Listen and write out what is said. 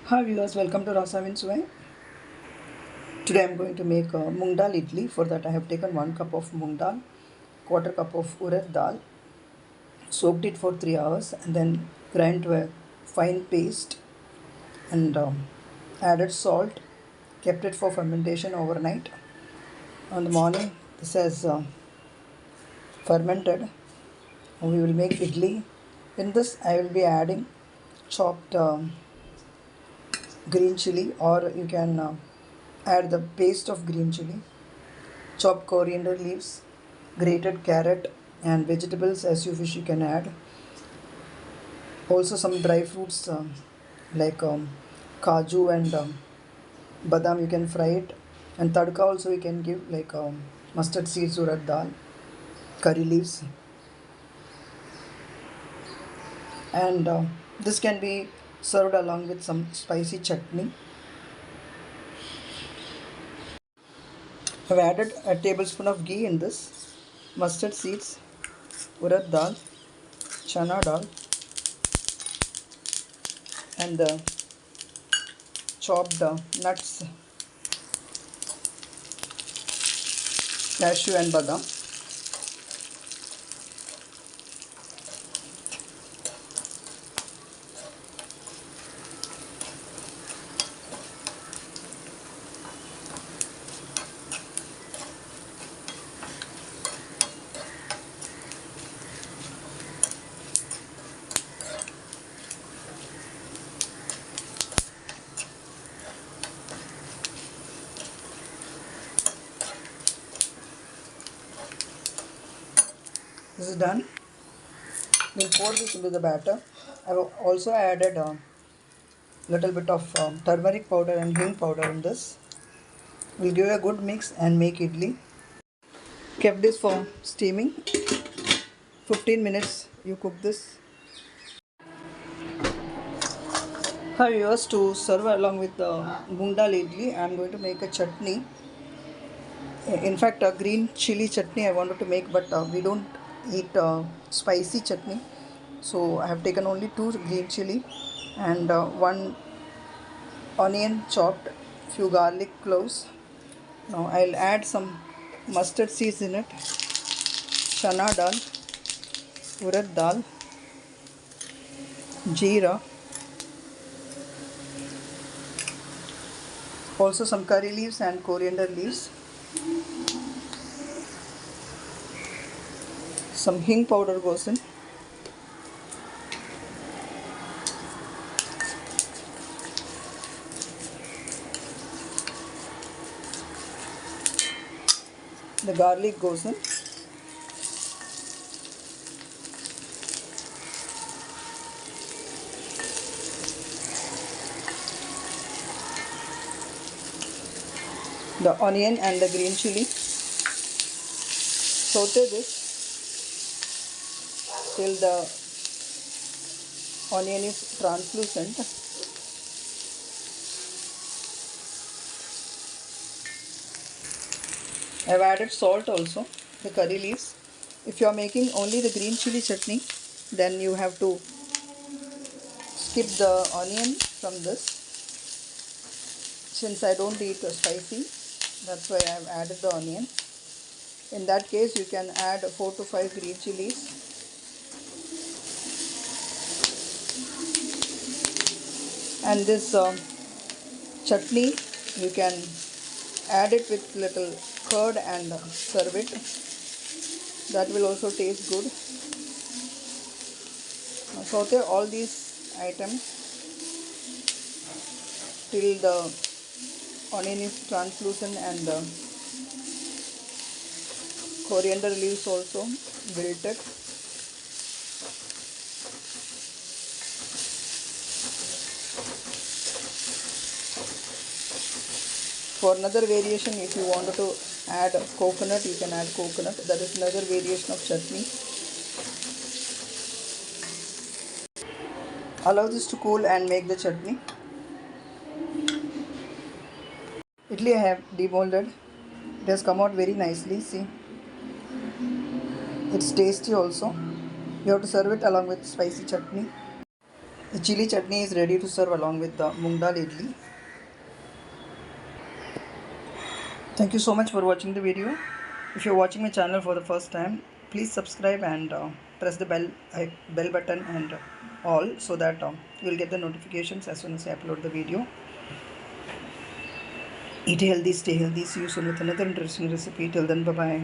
Hi viewers, welcome to Rasavinsuvai. Today I am going to make a Moong Dal Idli. For that I have taken 1 cup of Moong Dal, quarter cup of Urid Dal, soaked it for 3 hours and then grind to a fine paste and added salt, kept it for fermentation overnight. On the morning this has fermented. We will make idli. In this I will be adding chopped green chilli, or you can add the paste of green chilli, chopped coriander leaves, grated carrot, and vegetables as you wish you can add. Also some dry fruits like cashew and badam, you can fry it, and tadka also you can give, like mustard seeds, urad dal, curry leaves, and this can be served along with some spicy chutney. I've added a tablespoon of ghee in this, mustard seeds, urad dal, chana dal, and the chopped nuts, cashew and badam. This is done. We'll pour this into the batter. I've also added a little bit of turmeric powder and hing powder in this. We'll give a good mix and make idli. Kept this for steaming. 15 minutes you cook this. Hi viewers, to serve along with the Moong Dal Idli, I am going to make a chutney. In fact, a green chili chutney I wanted to make, but we don't eat spicy chutney. So I have taken only 2 green chili and 1 onion chopped, few garlic cloves. Now I'll add some mustard seeds in it, chana dal, urad dal, jeera, also some curry leaves and coriander leaves, some hing powder goes in, the garlic goes in, the onion and the green chili. Saute this till the onion is translucent. I have added salt also, the curry leaves. If you are making only the green chili chutney, then you have to skip the onion from this. Since I don't eat spicy, that's why I have added the onion. In that case, you can add 4 to 5 green chilies. And this chutney, you can add it with little curd and serve it. That will also taste good. Now saute all these items till the onion is translucent and the coriander leaves also wilted. For another variation, if you wanted to add coconut, you can add coconut. That is another variation of chutney. Allow this to cool and make the chutney. Idli I have demolded. It has come out very nicely. See, it's tasty also. You have to serve it along with spicy chutney. The chili chutney is ready to serve along with the Moong Dal Idli. Thank you so much for watching the video. If you're watching my channel for the first time, please subscribe and press the bell button and all, so that you'll get the notifications as soon as I upload the video. Eat healthy, stay healthy. See you soon with another interesting recipe. Till then, bye bye.